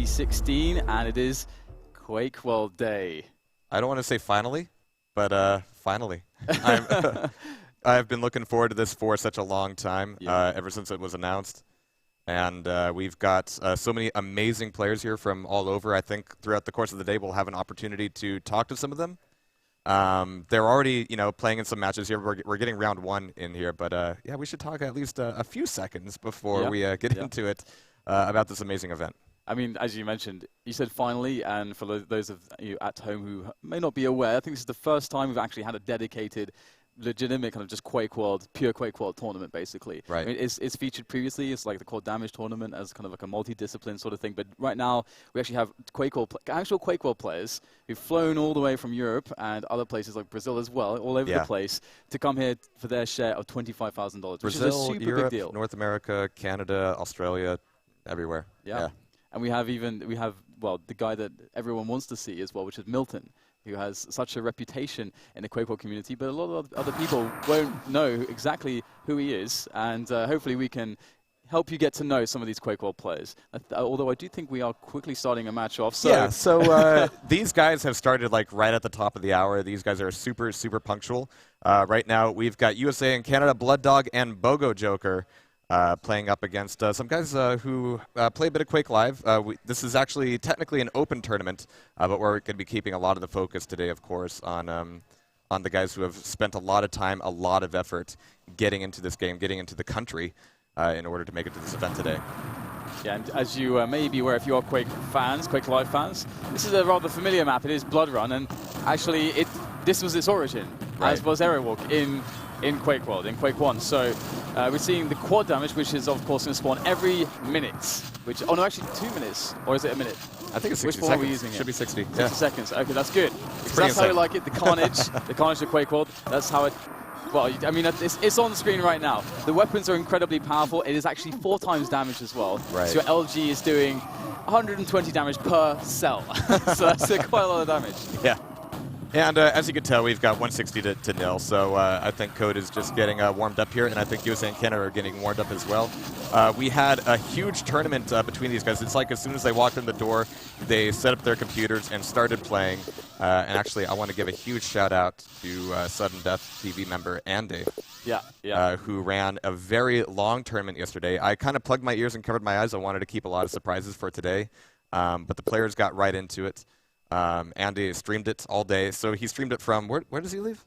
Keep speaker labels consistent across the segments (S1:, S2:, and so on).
S1: 2016, and it is QuakeWorld Day.
S2: I don't want to say finally, but finally. I've been looking forward to this for such a long time, ever since it was announced. And we've got so many amazing players here from all over. I think throughout the course of the day, we'll have an opportunity to talk to some of them. They're already, playing in some matches here. We're getting round 1 in here, but yeah, we should talk at least a few seconds before we get into it about this amazing event.
S1: I mean, as you mentioned, you said finally, and for those of you at home who may not be aware, I think this is the first time we've actually had a dedicated, legitimate kind of just QuakeWorld, pure QuakeWorld tournament, basically.
S2: Right.
S1: I mean, it's featured previously. It's like the Quad Damage tournament as kind of like a multi-discipline sort of thing. But right now, we actually have actual QuakeWorld players who've flown all the way from Europe and other places like Brazil as well, all over the place, to come here for their share of $25,000, which is a super
S2: Europe,
S1: big deal.
S2: North America, Canada, Australia, everywhere.
S1: Yeah. And we have well, the guy that everyone wants to see as well, which is Milton, who has such a reputation in the QuakeWorld community, but a lot of other people won't know exactly who he is, and hopefully we can help you get to know some of these QuakeWorld players. Although I do think we are quickly starting a match off. So
S2: yeah, so these guys have started like right at the top of the hour. These guys are super, super punctual. Right now we've got USA and Canada, Blood Dog and Bogo Joker playing up against some guys who play a bit of Quake Live. This is actually technically an open tournament, but we're going to be keeping a lot of the focus today, of course, on the guys who have spent a lot of time, a lot of effort getting into this game, getting into the country in order to make it to this event today.
S1: Yeah, and as you may be aware, if you are Quake fans, Quake Live fans, this is a rather familiar map. It is Blood Run, and actually this was its origin, as was Aerowalk in QuakeWorld, in Quake 1. So we're seeing the quad damage, which is, of course, going to spawn every minute. Oh, no, actually 2 minutes. Or is it a minute?
S2: I think it's 60
S1: seconds. Which one are we using?
S2: Should be 60.
S1: 60 seconds. Okay, that's good. That's how we like it. The carnage, the carnage of QuakeWorld. That's how it... Well, I mean, it's on the screen right now. The weapons are incredibly powerful. It is actually 4 times damage as well.
S2: Right.
S1: So your LG is doing 120 damage per cell. So that's quite a lot of damage.
S2: Yeah. And as you can tell, we've got 160 to 0, so I think Code is just getting warmed up here, and I think USA and Canada are getting warmed up as well. We had a huge tournament between these guys. It's like as soon as they walked in the door, they set up their computers and started playing. And actually, I want to give a huge shout-out to Sudden Death TV member Andy, who ran a very long tournament yesterday. I kind of plugged my ears and covered my eyes. I wanted to keep a lot of surprises for today, but the players got right into it. Andy streamed it all day. So he streamed it from, where does he live?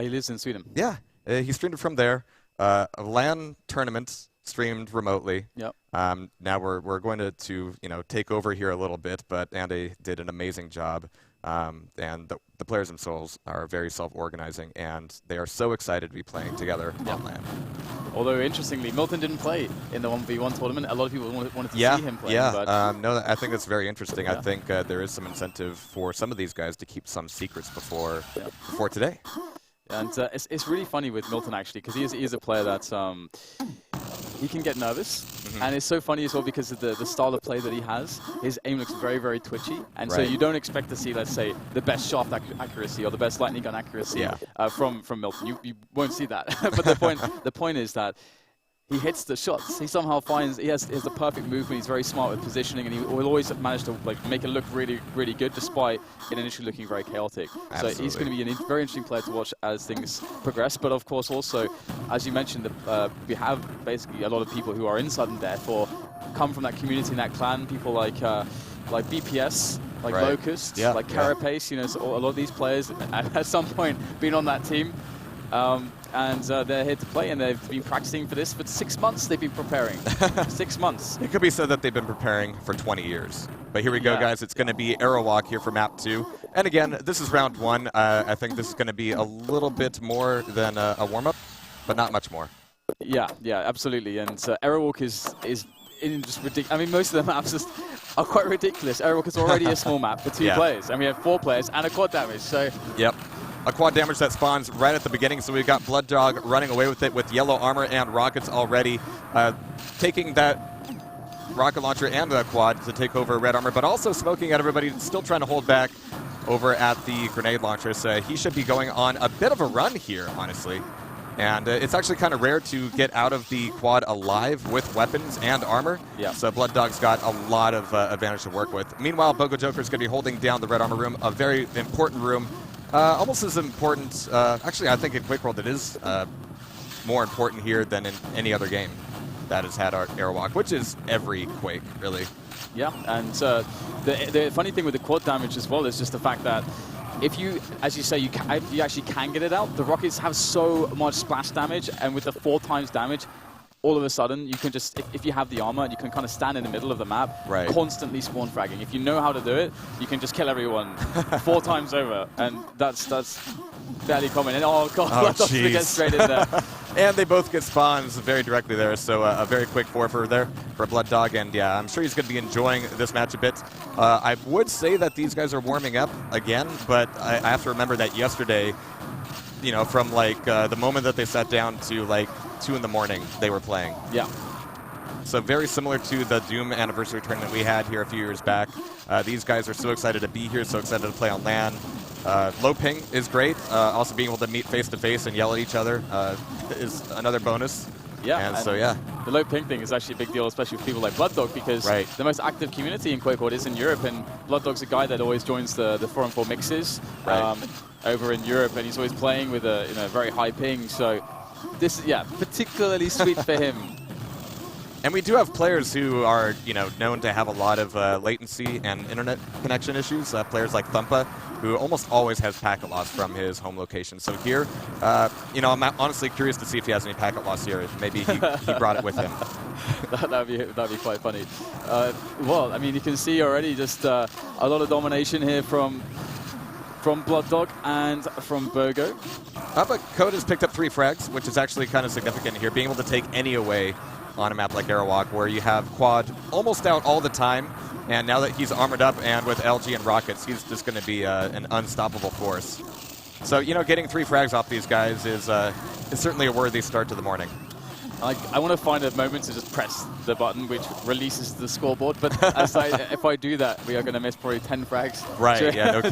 S1: He lives in Sweden.
S2: Yeah, he streamed it from there. A LAN tournament streamed remotely.
S1: Yep.
S2: Now we're going to take over here a little bit, but Andy did an amazing job. And the players themselves are very self-organizing, and they are so excited to be playing together on LAN.
S1: Although, interestingly, Milton didn't play in the 1v1 tournament. A lot of people wanted to see him play.
S2: Yeah,
S1: but
S2: no, I think that's very interesting. I think there is some incentive for some of these guys to keep some secrets before today.
S1: And it's really funny with Milton, actually, because he is a player that he can get nervous. And it's so funny as well because of the style of play that he has. His aim looks very, very twitchy. And so you don't expect to see, let's say, the best shaft accuracy or the best lightning gun accuracy from Milton. You won't see that. But the point is that he hits the shots. He somehow finds he has the perfect movement. He's very smart with positioning, and he will always manage to make it look really, really good, despite it initially looking very chaotic.
S2: Absolutely.
S1: So he's going to be a very interesting player to watch as things progress. But of course, also, as you mentioned, we have basically a lot of people who are in Sudden Death or come from that community and that clan. People like BPS, like Locust, like Carapace. So a lot of these players at some point been on that team. And they're here to play, and they've been practicing for this for 6 months. They've been preparing. 6 months.
S2: It could be said that they've been preparing for 20 years. But here we go, guys. It's going to be Aerowalk here for map 2. And again, this is round 1. I think this is going to be a little bit more than a warm-up, but not much more.
S1: Yeah, absolutely. And Aerowalk is just ridiculous. I mean, most of the maps are quite ridiculous. Aerowalk is already a small map for 2 players, and we have 4 players and a quad damage. So
S2: yep. A quad damage that spawns right at the beginning, so we've got Blood Dog running away with it with yellow armor and rockets already, taking that rocket launcher and the quad to take over red armor, but also smoking at everybody, still trying to hold back over at the grenade launcher. So he should be going on a bit of a run here, honestly. And it's actually kind of rare to get out of the quad alive with weapons and armor.
S1: Yeah.
S2: So Blood Dog's got a lot of advantage to work with. Meanwhile, Bogo Joker's going to be holding down the red armor room, a very important room. Almost as important, actually I think in QuakeWorld it is more important here than in any other game that has had our Aerowalk, which is every Quake, really.
S1: Yeah, and the funny thing with the quad damage as well is just the fact that if you, as you say, you actually can get it out, the rockets have so much splash damage, and with the 4 times damage, all of a sudden you can just, if you have the armor, you can kind of stand in the middle of the map, constantly spawn fragging. If you know how to do it, you can just kill everyone 4 times over, and that's fairly common. And oh god, Blood get straight in there.
S2: And they both get spawns very directly there, so a very quick 4 for there for Blood Dog, and yeah, I'm sure he's going to be enjoying this match a bit. I would say that these guys are warming up again, but I have to remember that yesterday, you know, from like the moment that they sat down to like 2 in the morning, they were playing.
S1: Yeah.
S2: So very similar to the Doom anniversary tournament we had here a few years back. These guys are so excited to be here, so excited to play on LAN. Low ping is great. Also being able to meet face to face and yell at each other is another bonus.
S1: Yeah,
S2: and so yeah.
S1: The low ping thing is actually a big deal, especially with people like Blood Dog, because the most active community in QuakeWorld is in Europe, and Blood Dog's a guy that always joins the 4-on-4 mixes over in Europe, and he's always playing with a very high ping. So this is particularly sweet for him.
S2: And we do have players who are, known to have a lot of latency and internet connection issues. Players like Thumpa, who almost always has packet loss from his home location. So here, I'm honestly curious to see if he has any packet loss here. Maybe he brought it with him.
S1: That'd be quite funny. Well, I mean, you can see already just a lot of domination here from Blood Dog and from Bogo.
S2: But Code has picked up 3 frags, which is actually kind of significant here. Being able to take any away on a map like Aerowalk, where you have quad almost out all the time, and now that he's armored up and with LG and rockets, he's just going to be an unstoppable force. So, getting 3 frags off these guys is certainly a worthy start to the morning.
S1: I want to find a moment to just press the button which releases the scoreboard, but if I do that, we are going to miss probably 10 frags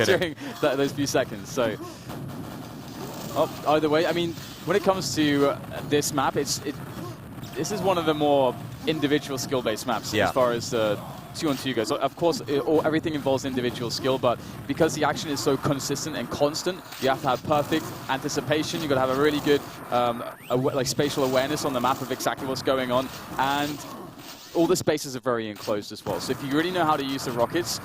S1: during those few seconds. So, either way, I mean, when it comes to this map, this is one of the more individual skill-based maps as far as 2-on-2 goes. Of course, everything involves individual skill, but because the action is so consistent and constant, you have to have perfect anticipation. You've got to have a really good spatial awareness on the map of exactly what's going on, and all the spaces are very enclosed as well. So if you really know how to use the rockets,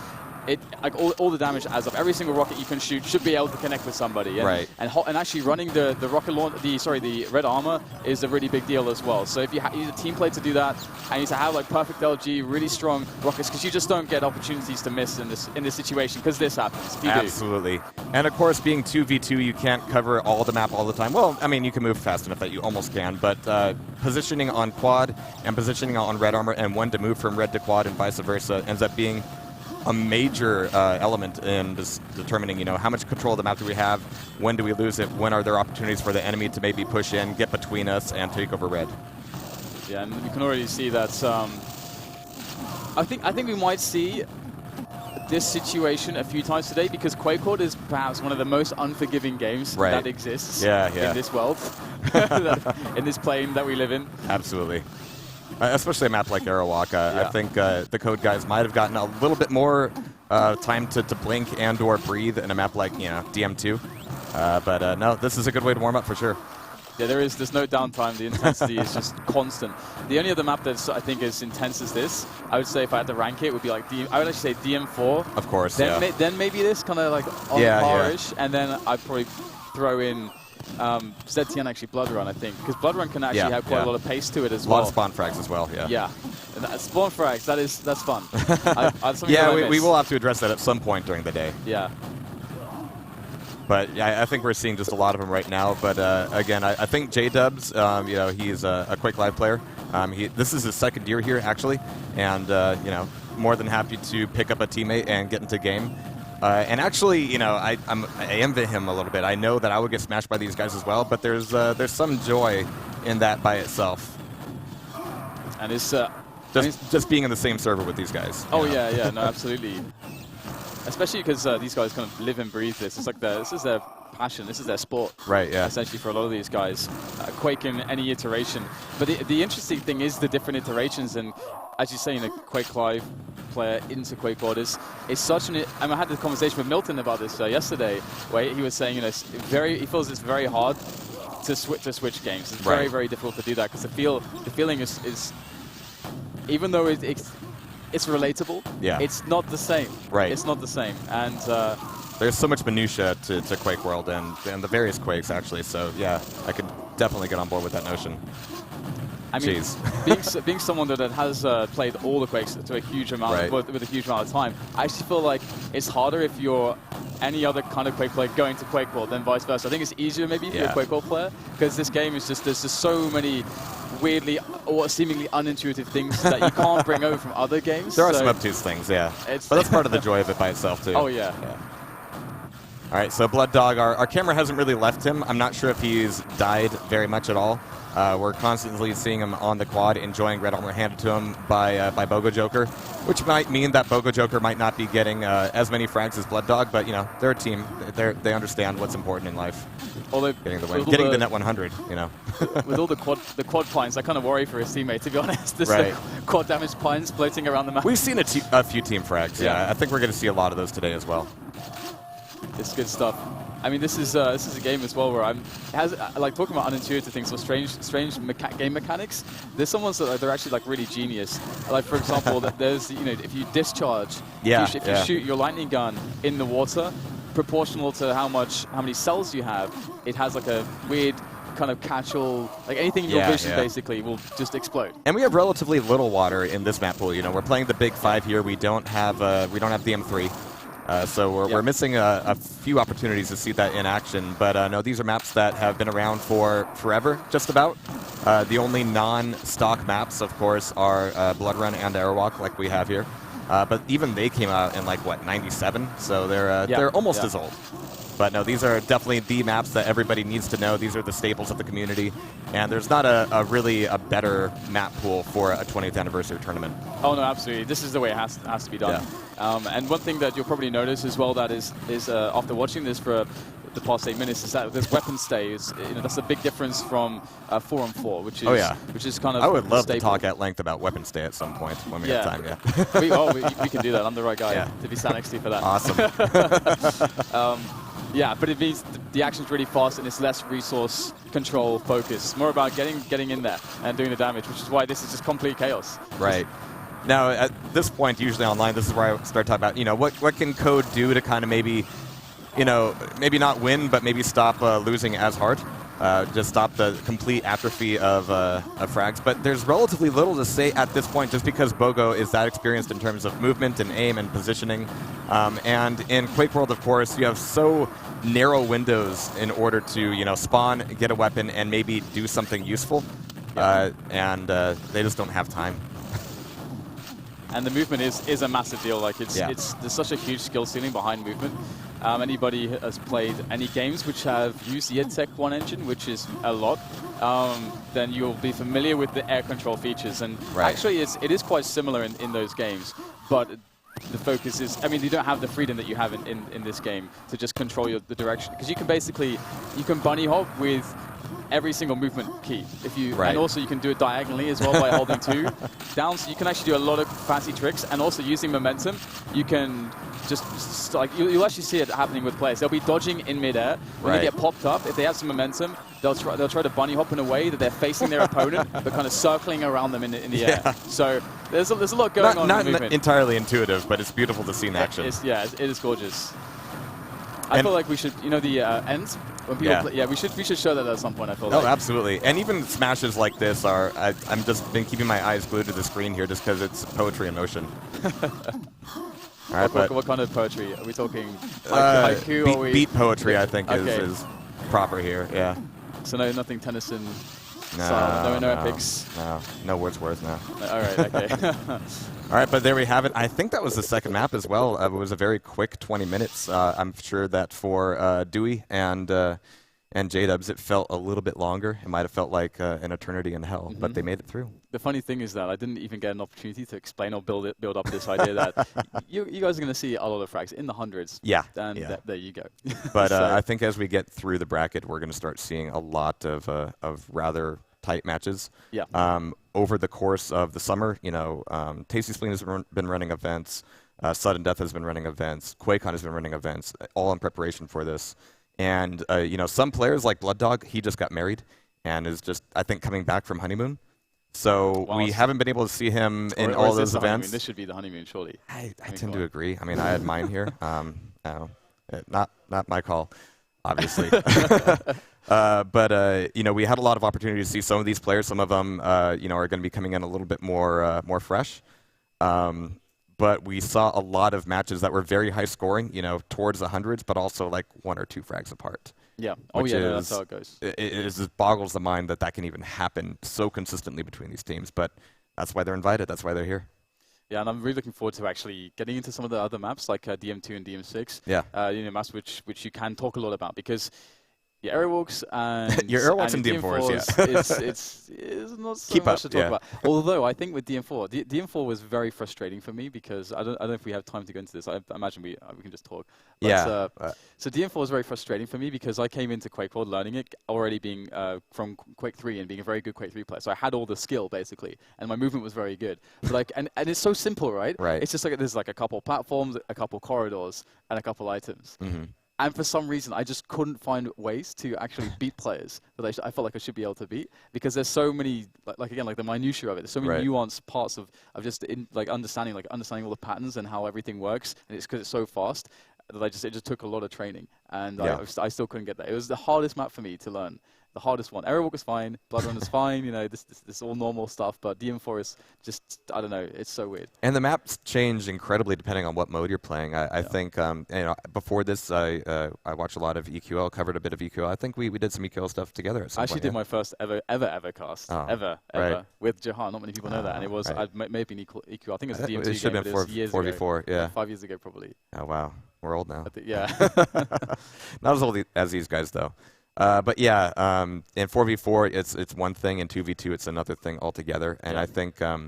S1: all the damage adds up. Every single rocket you can shoot should be able to connect with somebody. And, and actually running the rocket launch, the red armor is a really big deal as well. So if you use a team play to do that, and you need to have like perfect LG, really strong rockets, because you just don't get opportunities to miss in this situation, because this happens. If you
S2: Absolutely. And of course, being 2v2, you can't cover all the map all the time. Well, I mean, you can move fast enough that you almost can, but positioning on quad and positioning on red armor and when to move from red to quad and vice versa ends up being a major element in just determining, how much control of the map do we have, when do we lose it, when are there opportunities for the enemy to maybe push in, get between us, and take over red.
S1: Yeah, and you can already see that. I think we might see this situation a few times today, because QuakeWorld is perhaps one of the most unforgiving games that exists in this world, in this plane that we live in.
S2: Absolutely. Especially a map like Aerowalk. I think the Code guys might have gotten a little bit more time to blink and or breathe in a map like DM2. But no, this is a good way to warm up for sure.
S1: Yeah, there's no downtime. The intensity is just constant. The only other map that's I think as intense as this, I would say if I had to rank it, would be like I would actually say DM4.
S2: Of course.
S1: Then then maybe this kind of like on par-ish, and then I'd probably throw in ZTN actually Blood Run, I think, because Blood Run can actually have quite a lot of pace to it as well.
S2: A lot of spawn frags as well,
S1: Yeah, and spawn frags, that's fun.
S2: We will have to address that at some point during the day.
S1: Yeah.
S2: But yeah, I think we're seeing just a lot of them right now. But again, I think J-Dubs, he's a Quake Live player. This is his 2nd year here, actually, and more than happy to pick up a teammate and get into game. And actually, I envy him a little bit. I know that I would get smashed by these guys as well, but there's some joy in that by itself.
S1: And it's
S2: just being in the same server with these guys.
S1: Oh yeah, no, absolutely. Especially because these guys kind of live and breathe this. It's like this is their passion. This is their sport.
S2: Right, yeah.
S1: Essentially for a lot of these guys. Quake in any iteration. But the interesting thing is the different iterations, and as you say, Quake Live player into QuakeWorld is such an... I had this conversation with Milton about this yesterday, where he was saying, he feels it's very hard to switch games. It's very, very difficult to do that, because the feeling is even though it's relatable, it's not the same.
S2: Right.
S1: It's not the same. And
S2: there's so much minutia to QuakeWorld and the various Quakes, actually. So, yeah, I could definitely get on board with that notion.
S1: I mean, being someone that has played all the Quakes to a huge amount, with a huge amount of time, I actually feel like it's harder if you're any other kind of Quake player going to QuakeWorld than vice versa. I think it's easier maybe if you're a QuakeWorld player, because this game is just, there's just so many weirdly or seemingly unintuitive things that you can't bring over from other games.
S2: There are some obtuse things, yeah. But that's part of the joy of it by itself, too.
S1: Oh, yeah.
S2: All right, so Blood Dog, our camera hasn't really left him. I'm not sure if he's died very much at all. We're constantly seeing him on the quad, enjoying red armor handed to him by Bogo Joker, which might mean that Bogo Joker might not be getting as many frags as Blood Dog, but, they're a team. They understand what's important in life.
S1: Although
S2: getting the win, getting the net 100,
S1: With all the quad pines, I kind of worry for his teammate, to be honest. There's quad damage pines floating around the map.
S2: We've seen a few team frags, yeah. I think we're going to see a lot of those today as well.
S1: It's good stuff. I mean, this is a game as well where like talking about unintuitive things or strange game mechanics. There's some ones that they're actually like really genius. Like for example, there's if you discharge, if you shoot your lightning gun in the water, proportional to how many cells you have, it has like a weird kind of catch-all, like anything in your vision basically will just explode.
S2: And we have relatively little water in this map pool. We're playing the Big 5 here. We don't have the M3. So we're missing a few opportunities to see that in action. But no, these are maps that have been around for forever, just about. The only non-stock maps, of course, are Blood Run and Aerowalk, like we have here. But even they came out in, like, what, 97? So they're almost as old. But no, these are definitely the maps that everybody needs to know. These are the staples of the community. And there's not really a better map pool for a 20th anniversary tournament.
S1: Oh, no, absolutely. This is the way it has to be done. Yeah. And one thing that you'll probably notice as well that is after watching this for the past 8 minutes is that this weapon stay is, that's a big difference from 4-on-4, which is which is kind of
S2: I would love to talk at length about weapon stay at some point when we have time.
S1: We can do that. I'm the right guy to be sat next to you for that.
S2: Awesome.
S1: Yeah, but it means the action's really fast and it's less resource control focus. It's more about getting in there and doing the damage, which is why this is just complete chaos.
S2: Right. Now, at this point, usually online, this is where I start talking about, what can Code do to kind of maybe, maybe not win, but maybe stop losing as hard. Just stop the complete atrophy of frags. But there's relatively little to say at this point just because Bogo is that experienced in terms of movement and aim and positioning. And in QuakeWorld, of course, you have so narrow windows in order to, spawn, get a weapon, and maybe do something useful. And they just don't have time.
S1: And the movement is a massive deal. Like there's such a huge skill ceiling behind movement. Anybody has played any games which have used the Hektik 1 engine, which is a lot, then you'll be familiar with the air control features. And actually, it is quite similar in those games, but the focus is, you don't have the freedom that you have in this game to just control the direction. Because you can bunny hop with every single movement key. And also you can do it diagonally as well by holding 2 down. So you can actually do a lot of fancy tricks, and also using momentum, you can just you'll actually see it happening with players. They'll be dodging in midair. When they get popped up, if they have some momentum, they'll try to bunny hop in a way that they're facing their opponent, but kind of circling around them in the air. So there's a lot going on.
S2: Not entirely intuitive, but it's beautiful to see in action.
S1: It is gorgeous. I feel like we should, the ends. When people play, we should show that at some point. I feel like.
S2: Oh, absolutely. And even smashes like this are. I'm just been keeping my eyes glued to the screen here, just because it's poetry in motion. All right,
S1: what kind of poetry are we talking? Haiku?
S2: Beat poetry, I think, is proper here. Yeah.
S1: So nothing Tennyson. No epics.
S2: No Wordsworth. No.
S1: All right. Okay.
S2: All right, but there we have it. I think that was the second map as well. It was a very quick 20 minutes. I'm sure that for Dewey and and J-Dubs, it felt a little bit longer. It might have felt like an eternity in hell, but they made it through.
S1: The funny thing is that I didn't even get an opportunity to explain or build up this idea that you guys are going to see a lot of frags in the hundreds.
S2: Yeah.
S1: And there you go.
S2: But so I think as we get through the bracket, we're going to start seeing a lot of rather tight matches.
S1: Yeah.
S2: Over the course of the summer, Tasty Spleen has been running events. Sudden Death has been running events. QuakeCon has been running events, all in preparation for this. And, some players like Blood Dog, he just got married and is just, I think, coming back from honeymoon. So we haven't been able to see him in all those events.
S1: This should be the honeymoon, surely.
S2: I tend to agree. I mean, I had mine here. Not my call, obviously. But we had a lot of opportunity to see some of these players. Some of them, are going to be coming in a little bit more fresh. But we saw a lot of matches that were very high scoring, towards the hundreds, but also like 1 or 2 frags apart.
S1: Yeah. Oh, yeah, that's how it goes.
S2: It boggles the mind that that can even happen so consistently between these teams. But that's why they're invited. That's why they're here.
S1: Yeah, and I'm really looking forward to actually getting into some of the other maps like DM2 and DM6.
S2: Yeah.
S1: Maps which you can talk a lot about because your Aerowalks and
S2: your Aerowalks and
S1: DM4s, it's not so much to talk about. Although I think with DM4, DM4 was very frustrating for me because I don't know if we have time to go into this. I imagine we can just talk. But, so DM4 was very frustrating for me because I came into QuakeWorld learning it already being from Quake 3 and being a very good Quake 3 player. So I had all the skill basically, and my movement was very good. But and it's so simple, right?
S2: Right.
S1: It's just like there's like a couple platforms, a couple corridors, and a couple items. And for some reason, I just couldn't find ways to actually beat players that I felt like I should be able to beat because there's so many, like the minutiae of it. There's so many nuanced parts of just understanding all the patterns and how everything works. And it's because it's so fast that it just took a lot of training. And I still couldn't get that. It was the hardest map for me to learn. The hardest one. Aerowalk is fine. Blood Run is fine. This all normal stuff. But DM4 is just, I don't know. It's so weird.
S2: And the maps change incredibly depending on what mode you're playing. I think, before this, I watched a lot of EQL, covered a bit of EQL. I think we did some EQL stuff together at some
S1: point. I actually did my first ever cast. Ever. With Jahan. Not many people know that. And it was, maybe EQL. I think it was a DM2
S2: It should have been 4v4, yeah.
S1: 5 years ago, probably.
S2: Oh, wow. We're old now.
S1: Yeah.
S2: Not as old as these guys, though. But yeah, in 4v4, it's one thing. In 2v2, it's another thing altogether. And I think, I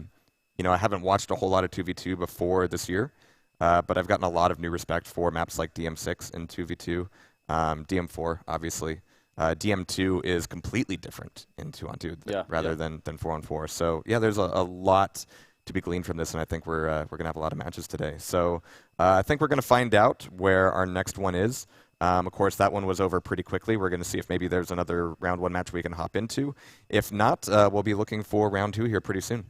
S2: haven't watched a whole lot of 2v2 before this year, but I've gotten a lot of new respect for maps like DM6 and 2v2, DM4, obviously. DM2 is completely different in 2-on-2 rather than 4-on-4. So yeah, there's a lot to be gleaned from this, and I think we're going to have a lot of matches today. So I think we're going to find out where our next one is. Of course, that one was over pretty quickly. We're going to see if maybe there's another round 1 match we can hop into. If not, we'll be looking for round 2 here pretty soon.